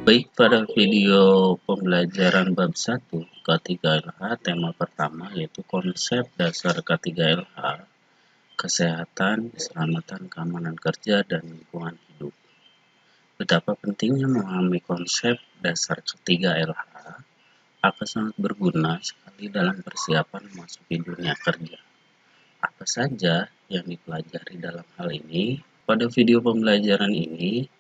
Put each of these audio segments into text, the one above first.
Baik, pada video pembelajaran bab 1 K3LH, tema pertama yaitu konsep dasar K3LH, kesehatan, keselamatan, keamanan kerja, dan lingkungan hidup. Betapa pentingnya memahami konsep dasar K3LH akan sangat berguna sekali dalam persiapan memasuki dunia kerja. Apa saja yang dipelajari dalam hal ini? Pada video pembelajaran ini,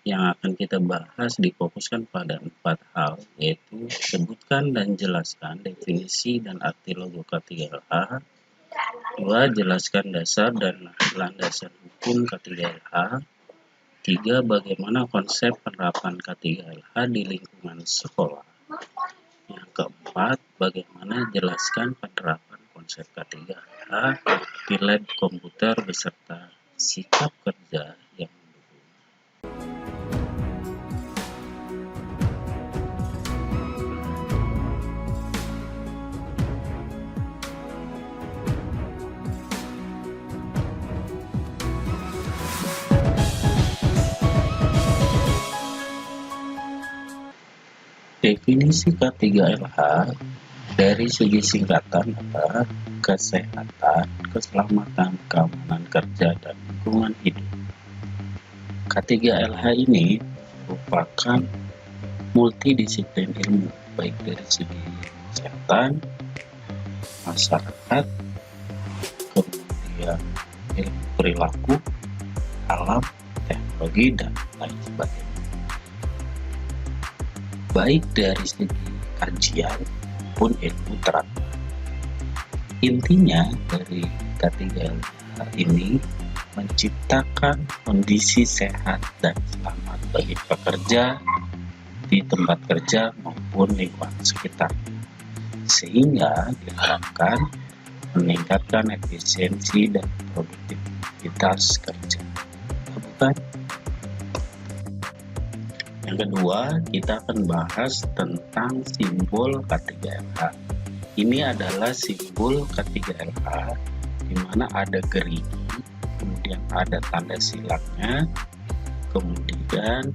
yang akan kita bahas difokuskan pada 4 hal, yaitu sebutkan dan jelaskan definisi dan arti logo K3LH. 2. Jelaskan dasar dan landasan hukum K3LH. 3. Bagaimana konsep penerapan K3LH di lingkungan sekolah. Yang keempat, bagaimana jelaskan penerapan konsep K3LH di lab komputer beserta sikap kerja yang mendukung. Definisi K3LH dari segi singkatan adalah kesehatan, keselamatan, keamanan kerja, dan lingkungan hidup. K3LH ini merupakan multidisiplin ilmu, baik dari segi kesehatan, masyarakat, kemudian ilmu perilaku, alam, teknologi, dan lain sebagainya. Baik dari segi kajian maupun ilmu terapan. Intinya dari K3LH ini menciptakan kondisi sehat dan selamat bagi pekerja di tempat kerja maupun lingkungan sekitar, sehingga diharapkan meningkatkan efisiensi dan produktivitas kerja. Bukan? Yang kedua, kita akan bahas tentang simbol K3LH. Ini adalah simbol K3LH di mana ada gerigi, kemudian ada tanda silangnya, kemudian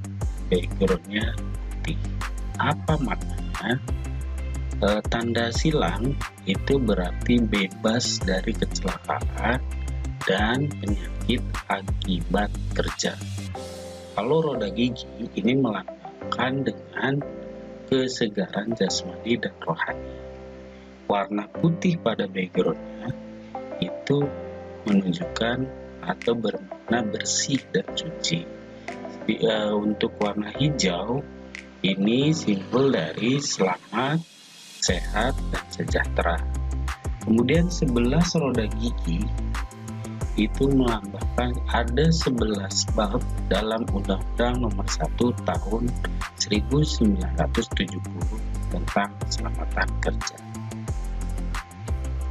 backgroundnya putih. Apa maknanya? Tanda silang itu berarti bebas dari kecelakaan dan penyakit akibat kerja. Kalau roda gigi ini melambangkan dengan kesegaran jasmani dan rohani. Warna putih pada backgroundnya itu menunjukkan atau bermakna bersih dan suci. Untuk warna hijau ini simbol dari selamat, sehat, dan sejahtera. Kemudian 11 roda gigi itu melambangkan ada 11 bab dalam Undang-Undang Nomor 1 Tahun 1970 tentang keselamatan kerja.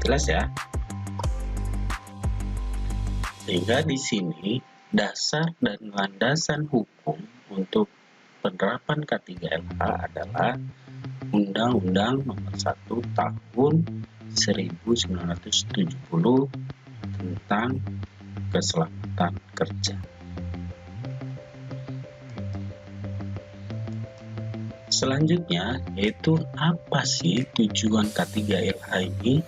Jelas ya? Sehingga di sini dasar dan landasan hukum untuk penerapan K3LH adalah Undang-Undang Nomor 1 Tahun 1970 tentang keselamatan kerja. Selanjutnya yaitu apa sih tujuan K3LH ini?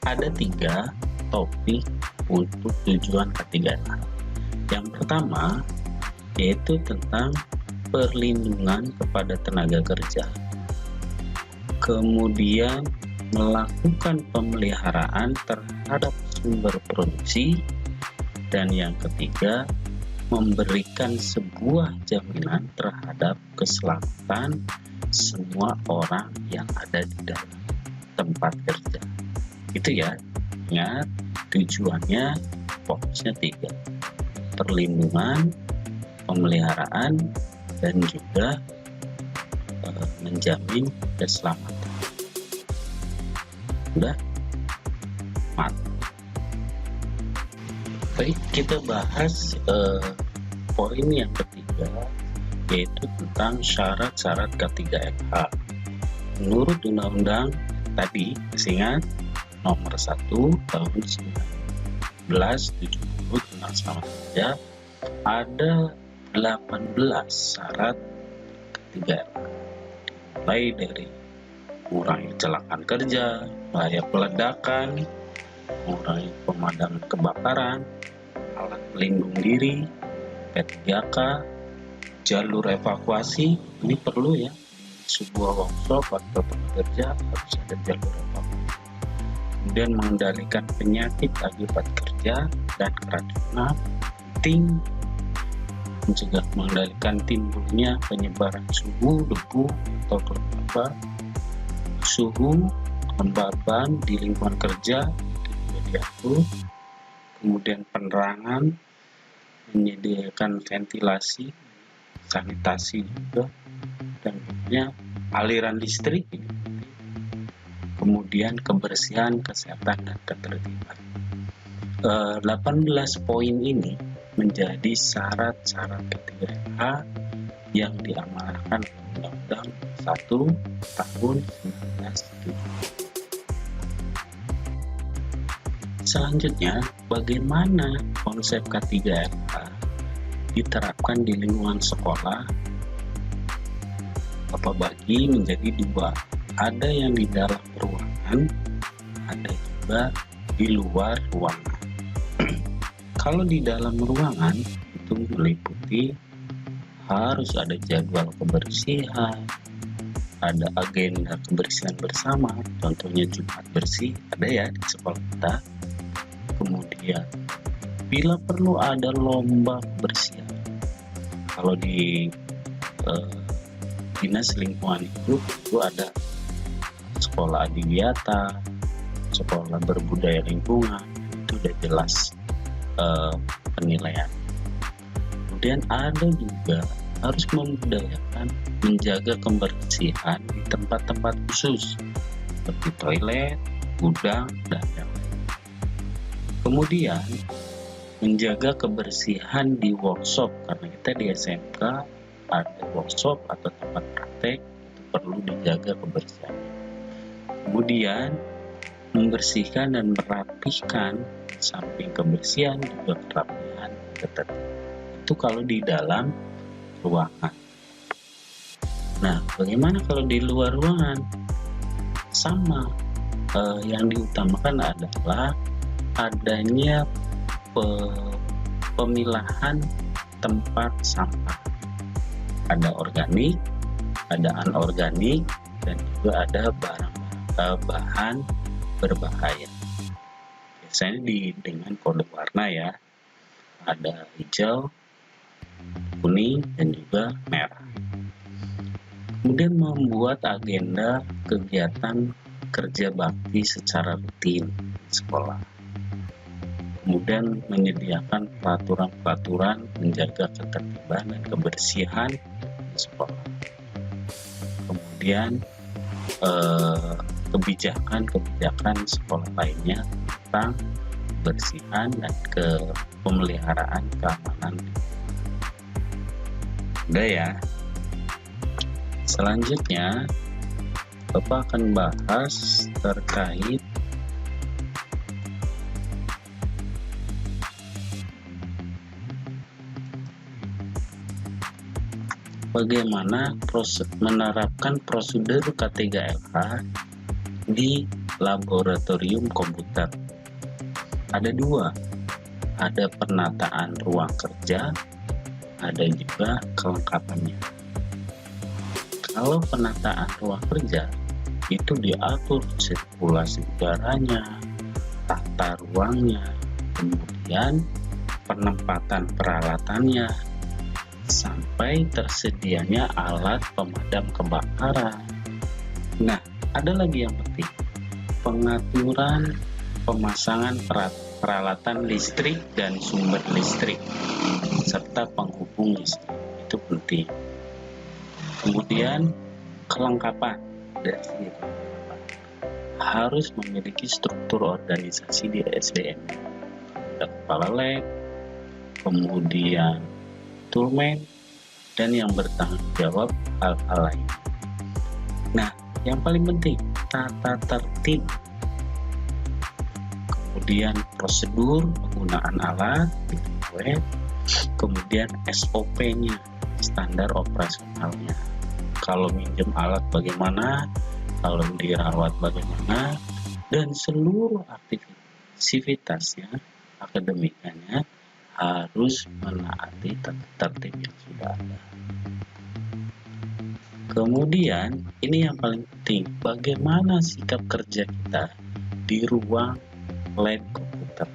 Ada 3 topik untuk tujuan K3LH. Yang pertama yaitu tentang perlindungan kepada tenaga kerja. Kemudian melakukan pemeliharaan terhadap sumber produksi, dan yang ketiga memberikan sebuah jaminan terhadap keselamatan semua orang yang ada di dalam tempat kerja. Itu ya, ingat tujuannya fokusnya 3: perlindungan, pemeliharaan, dan juga menjamin keselamatan. Udah? Baik, kita bahas poin yang ketiga, yaitu tentang syarat-syarat K3LH. Menurut undang-undang tadi, ingat Nomor 1 Tahun 1970 tentang selamat kerja, ada 18 syarat K3L, mulai dari mengurangi kecelakaan kerja, bahaya peledakan, mengurangi pemadaman kebakaran, alat pelindung diri, P3K, jalur evakuasi. Ini perlu ya, di sebuah workshop atau tempat kerja harus ada jalur evakuasi. Kemudian mengendalikan penyakit akibat kerja dan keracunan, penting mencegah mengendalikan timbulnya penyebaran suhu, debu, atau kelembaban. Suhu, kelembaban di lingkungan kerja itu juga diatur. Kemudian penerangan, menyediakan ventilasi, sanitasi juga, dan kemudian aliran listrik. Kemudian kebersihan, kesehatan, dan ketertiban. 18 poin ini menjadi syarat-syarat K3L yang diamanahkan Undang-Undang 1 tahun 1970. Selanjutnya, bagaimana konsep K3L diterapkan di lingkungan sekolah? Bagi menjadi dua, ada yang di dalam ruangan, ada juga di luar ruangan. Kalau di dalam ruangan itu meliputi harus ada jadwal kebersihan, ada agenda kebersihan bersama, contohnya Jumat bersih, ada ya di sekolah kita. Kemudian bila perlu ada lomba kebersihan. Kalau di dinas lingkungan itu ada sekolah adiwiyata, sekolah berbudaya lingkungan, itu udah jelas penilaian. Kemudian ada juga harus membudayakan menjaga kebersihan di tempat-tempat khusus seperti toilet, gudang, dan yang lain. Kemudian menjaga kebersihan di workshop, karena kita di SMK ada workshop atau tempat praktek, itu perlu dijaga kebersihannya. Kemudian membersihkan dan merapihkan, samping kebersihan juga kerapihan, ketertiban. Itu kalau di dalam ruangan. Nah, bagaimana kalau di luar ruangan? Sama, yang diutamakan adalah adanya pemilahan tempat sampah. Ada organik, ada anorganik, dan juga ada bahan berbahaya. Biasanya dengan kode warna ya, ada hijau, kuning, dan juga merah. Kemudian membuat agenda kegiatan kerja bakti secara rutin di sekolah. Kemudian menyediakan peraturan-peraturan menjaga ketertiban dan kebersihan di sekolah. Kemudian kebijakan sekolah lainnya tentang kebersihan dan pemeliharaan keamanan. Udah ya. Selanjutnya Bapak akan bahas terkait bagaimana menerapkan prosedur K3L di laboratorium komputer. Ada dua, ada penataan ruang kerja, ada juga kelengkapannya. Kalau penataan ruang kerja itu diatur sirkulasi udaranya, tata ruangnya, kemudian penempatan peralatannya, sampai tersedianya alat pemadam kebakaran. Nah, ada lagi yang penting, pengaturan pemasangan peralatan listrik dan sumber listrik serta penghubung listrik, itu penting. Kemudian kelengkapan dari segi kelengkapan harus memiliki struktur organisasi di SDM. Ada kepala lab, kemudian toolman, dan yang bertanggung jawab hal-hal lain. Nah, yang paling penting tata tertib, kemudian prosedur penggunaan alat, kemudian SOP-nya, standar operasionalnya. kalau minjem alat bagaimana, kalau dirawat bagaimana, dan seluruh aktivitasnya, akademikanya harus menaati tertib yang sudah ada. Kemudian, ini yang paling penting, bagaimana sikap kerja kita di ruang lab komputer.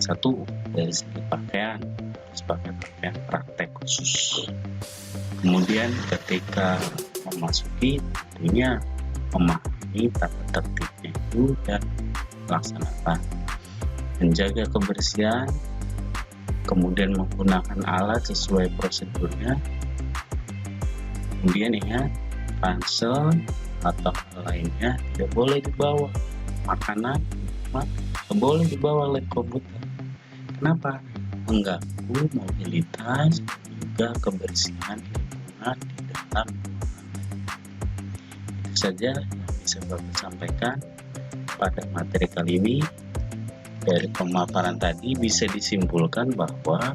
Satu, dari segi pakaian, harus pakai pakaian praktek khusus. Kemudian ketika memasuki, tentunya memahami tata tertibnya itu dan melaksanakan, menjaga kebersihan, kemudian menggunakan alat sesuai prosedurnya. Kemudian ingat, ransel atau hal lainnya tidak boleh dibawa, makanan tidak boleh dibawa oleh komputer. Kenapa? Mengganggu mobilitas juga kebersihan lingkungan di dalam ruangan. Itu saja yang bisa Bapak sampaikan pada materi kali ini. Dari pemaparan tadi bisa disimpulkan bahwa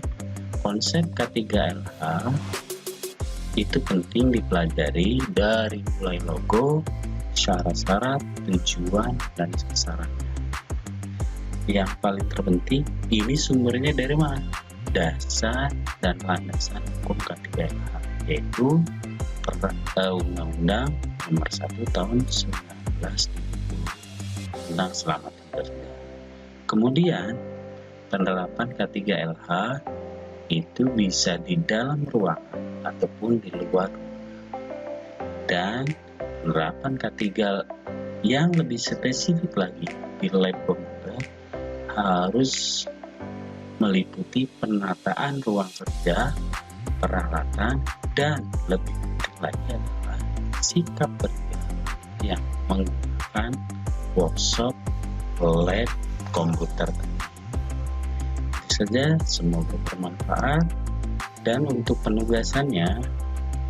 konsep K3LH itu penting dipelajari dari mulai logo, syarat-syarat, tujuan, dan sasaran. Yang paling terpenting, ini sumbernya dari mana? Dasar dan landasan hukum K3LH, yaitu Undang-Undang Nomor 1 Tahun 1970 tentang keselamatan kerja. Kemudian, penerapan K3LH itu bisa di dalam ruangan ataupun di luar ruangan. Dan penerapan K3 yang lebih spesifik lagi di lab komputer harus meliputi penataan ruang kerja, peralatan, dan lebih penting lagi adalah sikap kerja yang menggunakan workshop lab komputer. Itu saja, semoga bermanfaat. Dan untuk penugasannya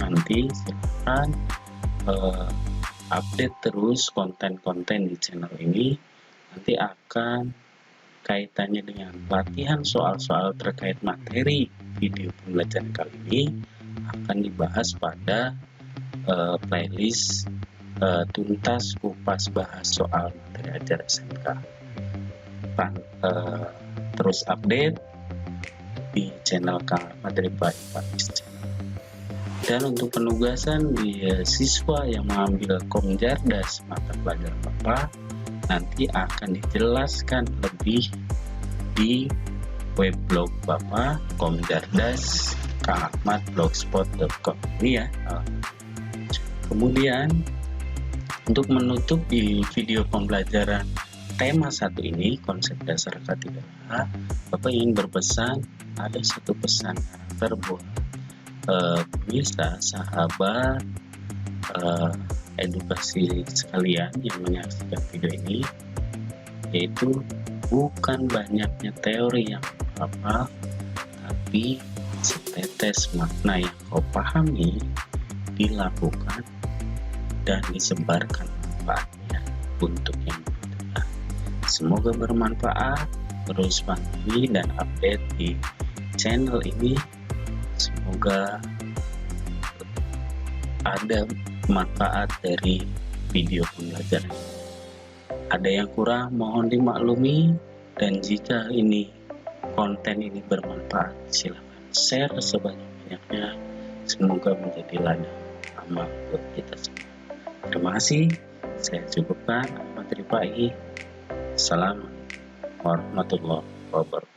nanti silakan update terus konten-konten di channel ini. Nanti akan kaitannya dengan pelatihan soal-soal terkait materi video pembelajaran kali ini akan dibahas pada playlist tuntas kupas bahas soal materi ajar SMK. Terus update di channel Kang Materi Baik channel. Dan untuk penugasan siswa yang mengambil Komjardas mata pelajaran Bapak nanti akan dijelaskan lebih di weblog Bapak Komjardas Kang Ahmad blogspot.com ini ya. Kemudian untuk menutup di video pembelajaran tema 1 ini, konsep dasar K3LH, Bapak ingin berpesan, ada satu pesan karakter buat pemirsa, sahabat, edukasi sekalian yang menyaksikan video ini, yaitu bukan banyaknya teori yang hafal, tapi setetes makna yang kau pahami dilakukan dan disebarkan manfaatnya untuk yang membutuhkan. Semoga bermanfaat. Terus pantui dan update di channel ini. Semoga ada manfaat dari video pembelajaran ini. Ada yang kurang mohon dimaklumi, dan jika ini konten ini bermanfaat silakan share sebanyak-banyaknya. Semoga menjadi ladang amal buat kita semua. Terima kasih. Saya cukupkan materi pagi. Assalamualaikum warahmatullahi wabarakatuh.